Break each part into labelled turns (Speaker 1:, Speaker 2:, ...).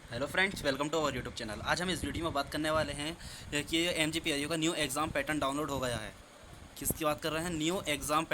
Speaker 1: Hello friends, welcome to our YouTube channel. आज हम इस वीडियो में बात करने वाले हैं कि MGPRU का न्यू एग्ज़ाम पैटर्न डाउनलोड हो गया है। किसकी बात कर रहे हैं? न्यू एग्ज़ाम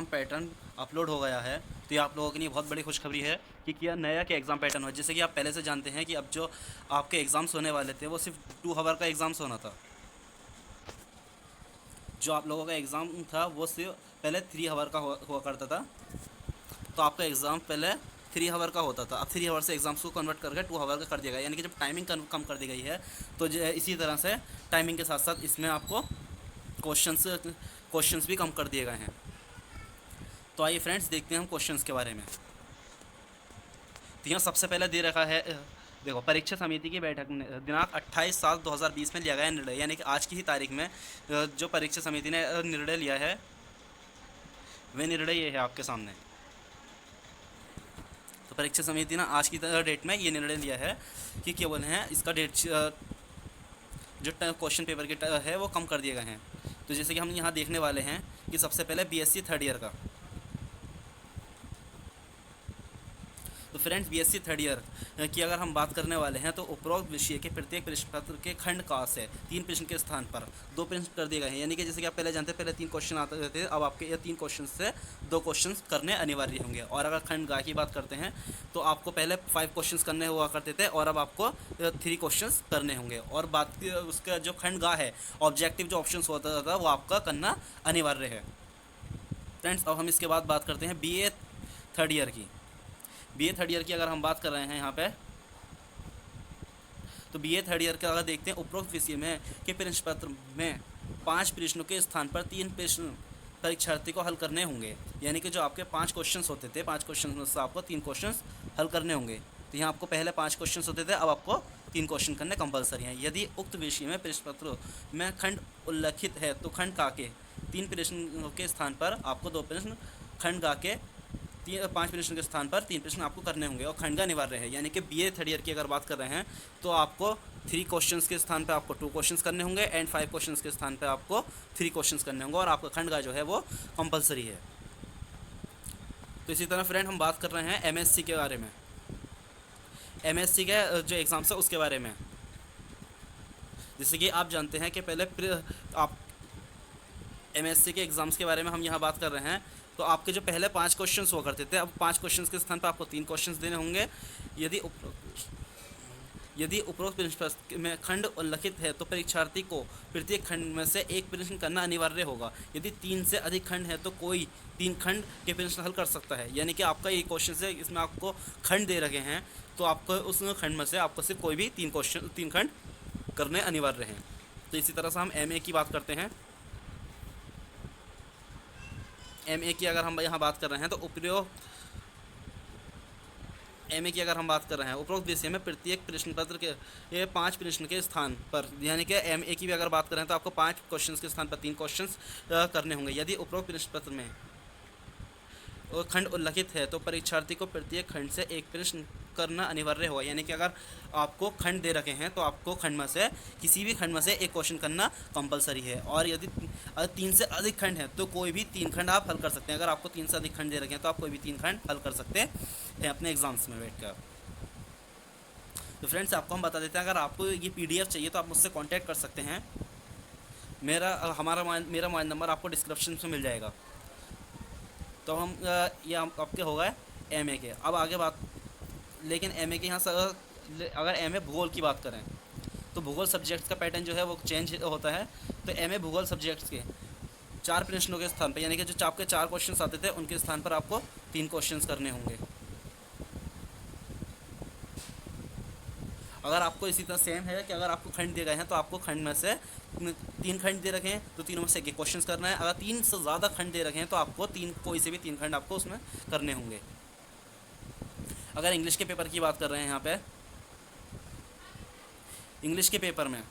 Speaker 1: पैटर्न अपलोड हो गया है। तो ये आप लोगों के लिए बहुत बड़ी खुशखबरी है कि क्या नया क्या एग्ज़ाम पैटर्न हो। जैसे कि आप पहले से जानते हैं कि अब जो आपके एग्ज़ाम्स होने वाले थे वो सिर्फ 2 आवर का एग्ज़ाम्स होना था। जो आप लोगों का एग्ज़ाम था वो सिर्फ पहले 3 आवर का हुआ करता था। तो आपका एग्ज़ाम पहले 3 आवर का होता था, अब 3 आवर से एग्ज़ाम्स को कन्वर्ट करके 2 आवर का कर दिया गया। यानी कि जब टाइमिंग कम कर दी गई है तो इसी तरह से टाइमिंग के साथ साथ इसमें आपको क्वेश्चंस क्वेश्चंस भी कम कर दिए गए हैं। तो आइए फ्रेंड्स, देखते हैं हम क्वेश्चंस के बारे में। तो यहाँ सबसे पहले दे रखा है, देखो, परीक्षा समिति की बैठक ने दिनांक 28/7/2020 में लिया गया निर्णय, यानी कि आज की ही तारीख में जो परीक्षा समिति ने निर्णय लिया है वह निर्णय ये है आपके सामने। तो परीक्षा समिति ने आज की डेट में ये निर्णय लिया है कि केवल है इसका डेट जो क्वेश्चन पेपर के है वो कम कर दिए गए हैं। तो जैसे कि हम यहाँ देखने वाले हैं कि सबसे पहले BSc थर्ड ईयर का। तो फ्रेंड्स, BSc थर्ड ईयर की अगर हम बात करने वाले हैं तो उपरोक्त विषय के प्रत्येक प्रश्न पत्र के खंड का से 3 प्रश्न के स्थान पर 2 प्रश्न कर दिए गए हैं। यानी कि जैसे कि आप पहले जानते हैं पहले 3 क्वेश्चन आते थे, अब आपके ये 3 क्वेश्चन से 2 क्वेश्चन करने अनिवार्य होंगे। और अगर खंड गा की बात करते हैं तो आपको पहले 5 क्वेश्चन करने हुआ करते थे और अब आपको 3 क्वेश्चन करने होंगे। और बात उसका जो खंड गा है, ऑब्जेक्टिव जो ऑप्शन होता था वो आपका करना अनिवार्य है। फ्रेंड्स, अब हम इसके बाद बात करते हैं BA थर्ड ईयर की। BA थर्ड ईयर की अगर हम बात कर रहे हैं यहाँ पे, तो BA थर्ड ईयर का अगर देखते हैं उपरोक्त विषय में के प्रश्न पत्र में 5 प्रश्नों के स्थान पर 3 प्रश्न परीक्षार्थी को हल करने होंगे। यानी कि जो आपके 5 क्वेश्चंस होते थे, 5 क्वेश्चन में से आपको 3 क्वेश्चंस हल करने होंगे। तो यहाँ आपको पहले 5 क्वेश्चंस होते थे, अब आपको 3 क्वेश्चन करने कंपलसरी हैं। यदि उक्त विषय में प्रश्न पत्र में खंड उल्लिखित है तो खंड का के 3 प्रश्नों के स्थान पर आपको 2 प्रश्न, खंड का के 5 प्रश्न के स्थान पर 3 प्रश्न आपको करने होंगे और खंड का अनिवार्य है। यानी कि BA थर्ड ईयर की अगर बात कर रहे हैं तो आपको 3 क्वेश्चंस के स्थान पर आपको 2 क्वेश्चंस करने होंगे एंड 5 क्वेश्चंस के स्थान पर आपको 3 क्वेश्चंस करने होंगे और आपका खंड का जो है वो कंपलसरी है। तो इसी तरह फ्रेंड हम बात कर रहे हैं MSc के बारे में। MSc के जो एग्ज़ाम्स है उसके बारे में, जैसे कि आप जानते हैं कि पहले आप MSc के एग्ज़ाम्स के बारे में हम यहाँ बात कर रहे हैं। तो आपके जो पहले 5 क्वेश्चंस हुआ करते थे, अब 5 क्वेश्चंस के स्थान पर आपको 3 क्वेश्चंस देने होंगे। यदि यदि उपरोक्त प्रश्न में खंड उल्लिखित है तो परीक्षार्थी को प्रत्येक खंड में से 1 प्रश्न करना अनिवार्य होगा। यदि 3 से अधिक खंड है तो कोई 3 खंड के प्रश्न हल कर सकता है। यानी कि आपका ये क्वेश्चन है, इसमें आपको खंड दे रखे हैं तो आपको उस खंड में से आपको सिर्फ कोई भी 3 खंड करने अनिवार्य हैं। तो इसी तरह से हम MA की बात करते हैं। MA की अगर हम यहाँ बात कर रहे हैं तो MA की अगर हम बात कर रहे हैं उपरोक्त विषय में प्रत्येक प्रश्न पत्र के ये 5 प्रश्न के स्थान पर, यानी कि MA की भी अगर बात करें तो आपको 5 क्वेश्चंस के स्थान पर 3 क्वेश्चंस करने होंगे। यदि उपरोक्त प्रश्न पत्र में खंड उल्लिखित है तो परीक्षार्थी को प्रत्येक खंड से 1 प्रश्न करना अनिवार्य होगा। यानी कि अगर आपको खंड दे रखे हैं तो आपको खंड में से किसी भी खंड में से 1 क्वेश्चन करना कंपलसरी है। और यदि 3 से अधिक खंड है तो कोई भी 3 खंड आप हल कर सकते हैं। अगर आपको 3 से अधिक खंड दे रखे हैं तो आप कोई भी 3 खंड हल कर सकते हैं अपने एग्जाम्स में बैठ कर। तो फ्रेंड्स, आपको हम बता देते हैं, अगर आपको ये PDF चाहिए तो आप मुझसे कॉन्टैक्ट कर सकते हैं। मेरा मोबाइल नंबर आपको डिस्क्रिप्शन में मिल जाएगा। तो हम ये आपके हो गए MA के। अब आगे बात, लेकिन MA के यहाँ से अगर MA भूगोल की बात करें तो भूगोल सब्जेक्ट्स का पैटर्न जो है वो चेंज होता है। तो MA भूगोल सब्जेक्ट्स के 4 प्रश्नों के स्थान पर, यानी कि जो आपके 4 क्वेश्चन आते थे उनके स्थान पर आपको 3 क्वेश्चन करने होंगे। अगर आपको इसी तरह सेम है कि अगर आपको खंड दिए गए हैं तो आपको खंड में से 3 खंड दे रखे हैं तो तीनों में से 1 क्वेश्चन करना है। अगर 3 से ज़्यादा खंड दे रखे हैं तो आपको कोई से भी 3 खंड आपको उसमें करने होंगे। अगर इंग्लिश के पेपर की बात कर रहे हैं यहाँ पे, इंग्लिश के पेपर में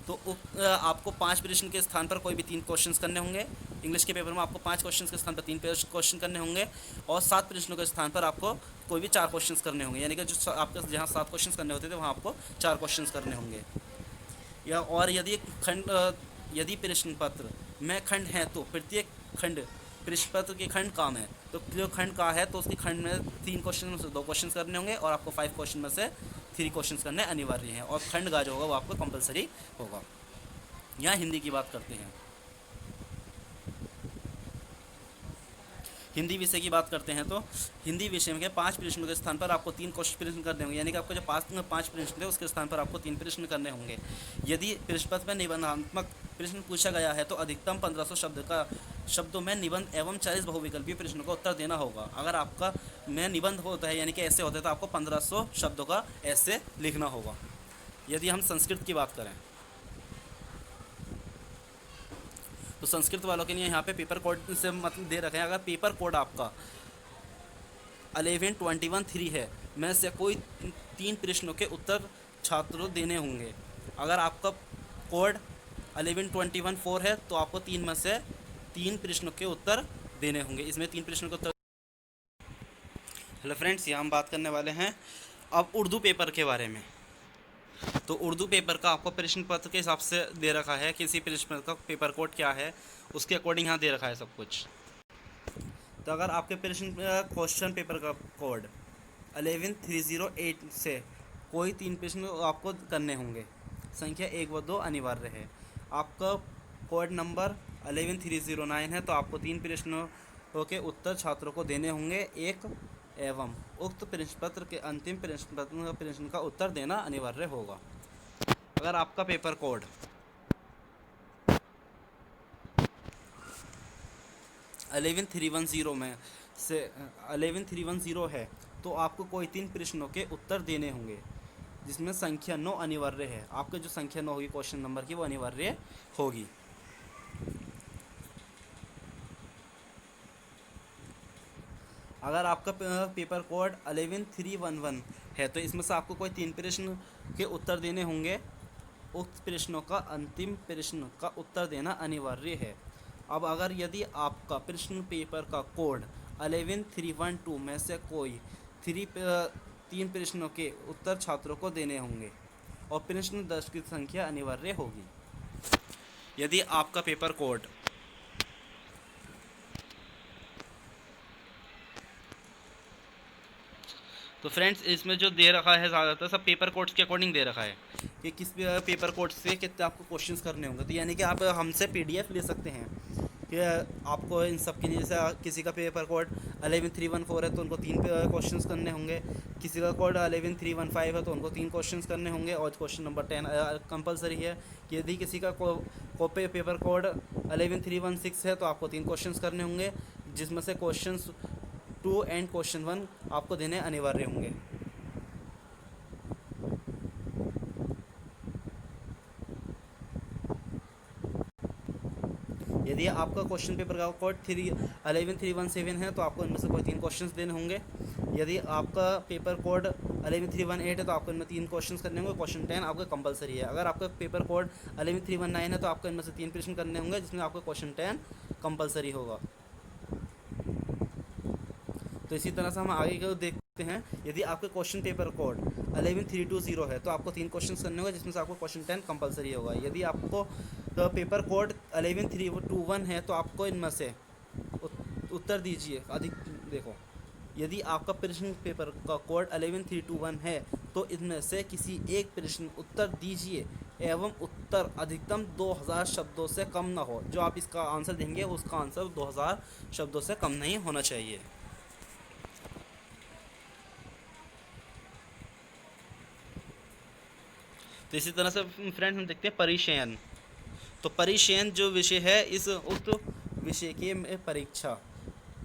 Speaker 1: तो आपको 5 प्रश्न के स्थान पर कोई भी 3 क्वेश्चन करने होंगे। इंग्लिश के पेपर में आपको 5 क्वेश्चन के स्थान पर 3 क्वेश्चन करने होंगे और 7 प्रश्नों के स्थान पर आपको कोई भी 4 क्वेश्चन करने होंगे। यानी कि जो आपके जहाँ 7 क्वेश्चन करने होते थे वहाँ आपको 4 क्वेश्चन करने होंगे। या और यदि प्रश्न पत्र में खंड हैं तो प्रत्येक खंड प्रश्न पत्र के खंड काम है, तो जो खंड का है तो उसके खंड में 3 क्वेश्चन में से 2 क्वेश्चन करने होंगे और आपको 5 क्वेश्चन में से 3 क्वेश्चन करने अनिवार्य हैं, और खंड का जो होगा वो आपको कंपलसरी होगा। यहाँ हिंदी की बात करते हैं। हिंदी विषय की बात करते हैं तो हिंदी विषय में 5 प्रश्नों के स्थान पर आपको 3 क्वेश्चन प्रश्न करने होंगे, यानी कि आपको जो 5 प्रश्न थे उसके स्थान पर आपको 3 प्रश्न करने होंगे। यदि प्रश्न पत्र में निबंधात्मक प्रश्न पूछा गया है तो अधिकतम 1500 शब्दों में निबंध एवं 40 बहुविकल्पीय प्रश्नों का उत्तर देना होगा। अगर आपका में निबंध होता है यानी कि ऐसे होता है तो आपको 1500 शब्दों का ऐसे लिखना होगा। यदि हम संस्कृत की बात करें तो संस्कृत वालों के लिए यहाँ पे पेपर कोड से मतलब दे रखे हैं। अगर पेपर कोड आपका 1121 है में से कोई 3 प्रश्नों के उत्तर छात्रों देने होंगे। अगर आपका कोड 1121 है तो आपको 3 में से 3 प्रश्नों के उत्तर देने होंगे। इसमें 3 प्रश्नों के उत्तर। हेलो फ्रेंड्स, यहाँ हम बात करने वाले हैं अब उर्दू पेपर के बारे में। तो उर्दू पेपर का आपको प्रश्न पत्र के हिसाब से दे रखा है, किसी प्रश्न का पेपर कोड क्या है उसके अकॉर्डिंग यहाँ दे रखा है सब कुछ। तो अगर आपके प्रश्न क्वेश्चन पेपर का कोड 11308 से कोई 3 प्रश्न आपको करने होंगे, संख्या 1 व 2 अनिवार्य है। आपका कोड नंबर 11309 है तो आपको 3 प्रश्नों के उत्तर छात्रों को देने होंगे एक एवं उक्त प्रश्न पत्र के अंतिम प्रश्न का उत्तर देना अनिवार्य होगा। अगर आपका पेपर कोड 11310 में से 11310 है तो आपको कोई 3 प्रश्नों के उत्तर देने होंगे जिसमें संख्या 9 अनिवार्य है। आपका जो संख्या 9 होगी क्वेश्चन नंबर की वो अनिवार्य होगी। अगर आपका पेपर कोड 11311 है तो इसमें से आपको कोई 3 प्रश्न के उत्तर देने होंगे। उक्त प्रश्नों का अंतिम प्रश्न का उत्तर देना अनिवार्य है। अब अगर यदि आपका प्रश्न पेपर का कोड 11312 में से कोई 3 प्रश्नों के उत्तर छात्रों को देने होंगे और प्रश्न 10 की संख्या अनिवार्य होगी। यदि आपका पेपर कोड तो फ्रेंड्स इसमें जो दे रखा है ज़्यादातर सब पेपर कोड्स के अकॉर्डिंग दे रखा है कि किस पेपर कोड से कितने आपको क्वेश्चंस करने होंगे। तो यानी कि आप हमसे पीडीएफ ले सकते हैं कि आपको इन सब के लिए, जैसे किसी का पेपर कोड 11314 है तो उनको 3 क्वेश्चंस करने होंगे, किसी का कोड 11315 है तो उनको 3 क्वेश्चंस करने होंगे, और क्वेश्चन नंबर 10 कंपलसरी है कि यदि किसी का पेपर कोड 11316 है तो आपको 3 क्वेश्चंस करने होंगे जिसमें से क्वेश्चन 2 एंड क्वेश्चन 1 आपको देने अनिवार्य होंगे। यदि आपका क्वेश्चन पेपर का कोड 11317 है तो आपको इनमें से कोई 3 क्वेश्चंस देने होंगे। यदि आपका पेपर कोड 11318 है तो आपको इनमें 3 क्वेश्चंस करने होंगे, क्वेश्चन 10 आपका कंपलसरी है। अगर आपका पेपर कोड 11319 है तो आपको इनमें से 3 प्रश्न करने होंगे जिसमें आपका क्वेश्चन 10 कंपलसरी होगा। तो इसी तरह से हम आगे को देखते हैं। यदि आपके क्वेश्चन पेपर कोड 11320 है तो आपको 3 क्वेश्चन करने होंगे जिसमें से आपको क्वेश्चन 10 कंपलसरी होगा। यदि आपको पेपर कोड 11321 है तो आपको इनमें से उत्तर दीजिए देखो, यदि आपका प्रश्न पेपर का कोड 11321 है तो इनमें से किसी एक प्रश्न उत्तर दीजिए एवं उत्तर अधिकतम 2000 शब्दों से कम ना हो। जो आप इसका आंसर देंगे उसका आंसर 2000 शब्दों से कम नहीं होना चाहिए। तो इसी तरह से फ्रेंड्स हम देखते हैं परिचयन। तो परिचयन जो विषय है, इस उक्त विषय के परीक्षा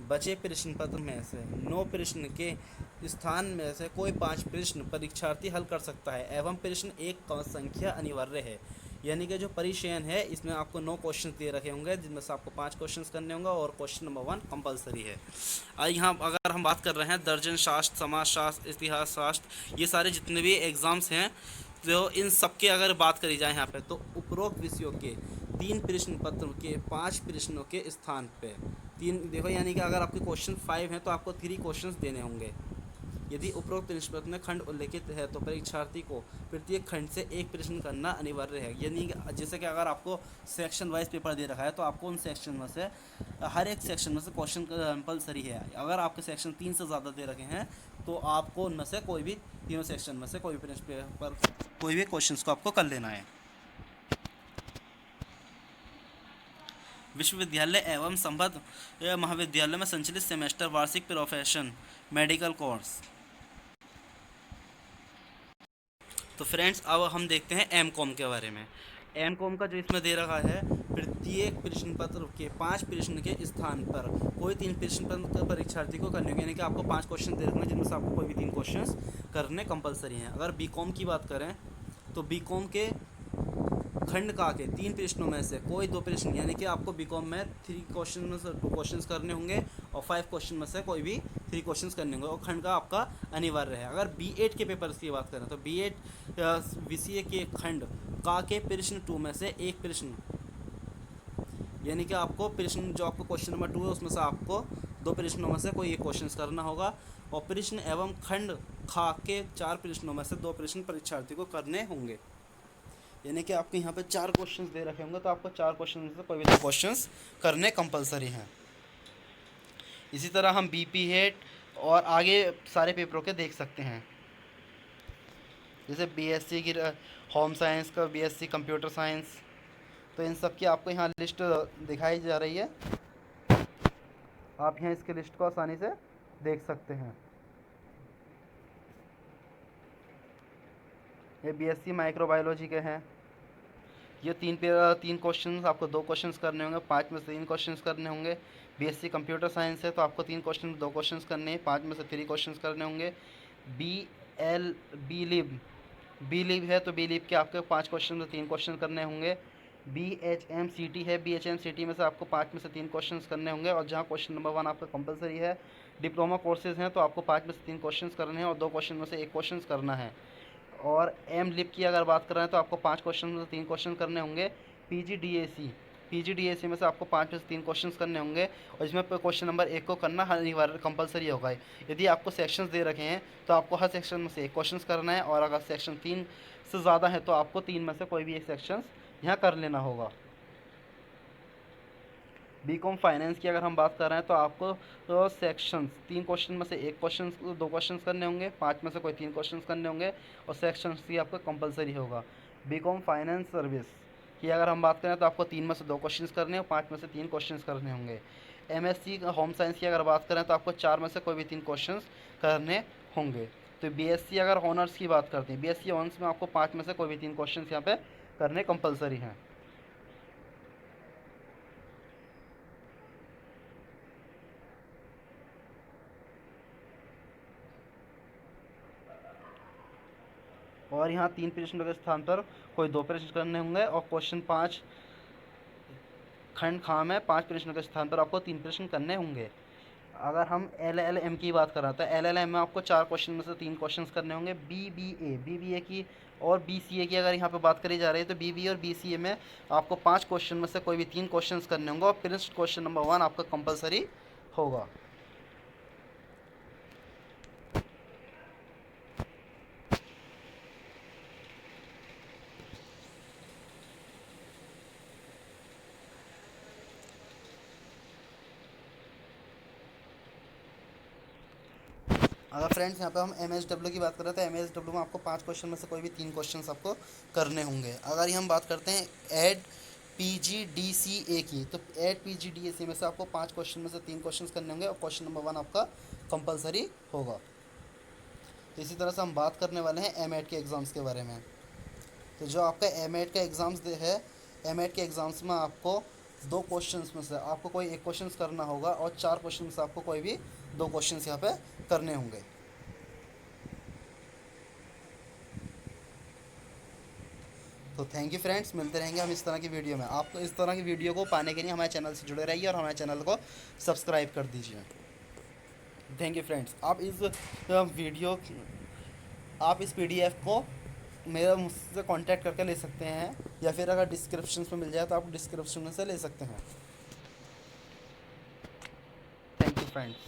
Speaker 1: बचे प्रश्न पत्र में से 9 प्रश्न के स्थान में से कोई 5 प्रश्न परीक्षार्थी हल कर सकता है एवं प्रश्न 1 का संख्या अनिवार्य है। यानी कि जो परिचयन है इसमें आपको 9 क्वेश्चन दे रखे होंगे जिनमें से आपको 5 क्वेश्चन करने होंगे और क्वेश्चन नंबर 1 कंपलसरी है। यहाँ अगर हम बात कर रहे हैं दर्जन शास्त्र, समाज शास्त्र, इतिहास शास्त्र, ये सारे जितने भी एग्ज़ाम्स हैं तो इन सब के अगर बात करी जाए यहाँ पे तो उपरोक्त विषयों के 3 प्रश्न पत्र के 5 प्रश्नों के स्थान पे 3 देखो, यानी कि अगर आपके क्वेश्चन 5 हैं तो आपको 3 क्वेश्चंस देने होंगे। यदि उपरोक्त प्रश्न में खंड उल्लेखित है तो परीक्षार्थी को प्रत्येक खंड से एक प्रश्न करना अनिवार्य है। यानी कि जैसे कि अगर आपको सेक्शन वाइज पेपर दे रखा है तो आपको उन सेक्शन में से हर एक सेक्शन में से क्वेश्चन कंपलसरी है। अगर आपके सेक्शन 3 से ज़्यादा दे रखे हैं तो आपको उनमें से कोई भी तीनों सेक्शन में से कोई भी प्रश्न पेपर कोई भी क्वेश्चन को आपको कर लेना है। विश्वविद्यालय एवं संबद्ध महाविद्यालय में संचालित सेमेस्टर वार्षिक प्रोफेशन मेडिकल कोर्स। तो फ्रेंड्स अब हम देखते हैं एमकॉम के बारे में। एमकॉम का जो इसमें दे रखा है, प्रत्येक प्रश्न पत्र के 5 प्रश्न के स्थान पर कोई 3 प्रश्न पत्र परीक्षार्थी को करने होंगे। यानी कि आपको 5 क्वेश्चन दे रखे हैं जिनमें से आपको कोई भी 3 क्वेश्चन करने कंपलसरी हैं। अगर बीकॉम की बात करें तो बीकॉम के खंड का के 3 प्रश्नों में से कोई 2 प्रश्न, यानी कि आपको बीकॉम में 3 क्वेश्चन में से 2 क्वेश्चन करने होंगे और 5 क्वेश्चन में से कोई भी 3 क्वेश्चन करने होंगे और खंड का आपका अनिवार्य है। अगर B.Ed के पेपर्स की बात करें तो B.Ed VCA के खंड का के प्रश्न 2 में से एक प्रश्न, यानी कि आपको प्रश्न जो आपको क्वेश्चन नंबर 2 है उसमें से आपको 2 प्रश्नों में से कोई एक क्वेश्चन करना होगा और प्रश्न एवं खंड खा के 4 प्रश्नों में से 2 प्रश्न परीक्षार्थी को करने होंगे। यानी कि आपके यहाँ पे 4 क्वेश्चंस दे रखे होंगे तो आपको 4 क्वेश्चन में से कोई भी 2 क्वेश्चंस करने कंपलसरी हैं। इसी तरह हम BPED और आगे सारे पेपरों के देख सकते हैं। जैसे BSc की होम साइंस का, BSc कंप्यूटर साइंस, तो इन सब की आपको यहाँ लिस्ट दिखाई जा रही है। आप यहाँ इसके लिस्ट को आसानी से देख सकते हैं। ये BSc माइक्रोबायोलॉजी के हैं। ये 3 क्वेश्चन आपको 2 क्वेश्चन करने होंगे, 5 में से 3 क्वेश्चन करने होंगे। BSc कंप्यूटर साइंस है तो आपको 3 क्वेश्चन 2 क्वेश्चन करने हैं, 5 में से 3 क्वेश्चन करने होंगे। बी लिव है तो बी लिव के आपके 5 क्वेश्चन में 3 क्वेश्चन करने होंगे। BHMCT है, BHMCT में से आपको 5 में से 3 क्वेश्चन करने होंगे और जहाँ क्वेश्चन नंबर 1 आपका कंपलसरी है। डिप्लोमा कोर्सेज हैं तो आपको 5 में से 3 क्वेश्चन करने हैं और 2 क्वेश्चन में से 1 क्वेश्चन करना है। और M.Lib की अगर बात कर रहे हैं तो आपको 5 क्वेश्चन में से 3 क्वेश्चन करने होंगे। PGDAC में से आपको 5 में से 3 क्वेश्चन करने होंगे और इसमें क्वेश्चन नंबर 1 को करना अनिवार्य कंपलसरी होगा। यदि आपको सेक्शंस दे रखे हैं तो आपको हर सेक्शन में से 1 क्वेश्चन करना है और अगर सेक्शन 3 से ज़्यादा है तो आपको 3 में से कोई भी एक सेक्शन यहाँ कर लेना होगा। बीकॉम फाइनेंस की अगर हम बात कर रहे हैं तो आपको तो सेक्शंस 3 क्वेश्चन में से 1 क्वेश्चन 2 क्वेश्चन करने होंगे, 5 में से कोई 3 क्वेश्चन करने होंगे और सेक्शंस भी आपका कंपलसरी होगा। बीकॉम फाइनेंस सर्विस की अगर हम बात करें तो आपको 3 में से 2 क्वेश्चन करने और 5 में से 3 क्वेश्चन करने होंगे। MSc होम साइंस की अगर बात करें तो आपको 4 में से कोई भी 3 क्वेश्चन करने होंगे। तो BSc अगर ऑनर्स की बात करते हैं, BSc ऑनर्स में आपको 5 में से कोई भी 3 क्वेश्चन यहाँ पे करने कंपलसरी हैं। और यहाँ 3 प्रश्नों के स्थान पर कोई 2 प्रश्न करने होंगे और क्वेश्चन 5 खंड खा में 5 प्रश्नों के स्थान पर आपको 3 प्रश्न करने होंगे। अगर हम LLM की बात कर रहे हैं तो LLM में आपको 4 क्वेश्चन में से 3 क्वेश्चन करने होंगे। BBA की और BCA की अगर यहाँ पे बात करी जा रही है तो BBA और BCA में आपको 5 क्वेश्चन में से कोई भी 3 क्वेश्चन करने होंगे और फिनिश्ड क्वेश्चन नंबर 1 आपका कंपलसरी होगा। अगर फ्रेंड्स यहाँ पे हम MSW की बात कर रहे थे, MSW में आपको 5 क्वेश्चन में से कोई भी 3 क्वेश्चन आपको करने होंगे। अगर ये हम बात करते हैं एड PGDCA की तो एड PGDCA में से आपको 5 क्वेश्चन में से 3 क्वेश्चन करने होंगे और क्वेश्चन नंबर 1 आपका कंपलसरी होगा। तो इसी तरह से हम बात करने वाले हैं M.Ed के एग्ज़ाम्स के बारे में। तो जो आपका M.Ed का एग्ज़ाम्स है, M.Ed के एग्ज़ाम्स में आपको 2 क्वेश्चंस में से आपको कोई एक क्वेश्चन करना होगा और 4 क्वेश्चन में से आपको कोई भी 2 क्वेश्चंस यहाँ पे करने होंगे। तो थैंक यू फ्रेंड्स, मिलते रहेंगे हम इस तरह की वीडियो में। आपको इस तरह की वीडियो को पाने के लिए हमारे चैनल से जुड़े रहिए और हमारे चैनल को सब्सक्राइब कर दीजिए। Thank you friends. आप इस PDF को मेरा मुझसे कांटेक्ट करके ले सकते हैं या फिर अगर डिस्क्रिप्शन में मिल जाए तो आप डिस्क्रिप्शन में से ले सकते हैं। Thank you friends.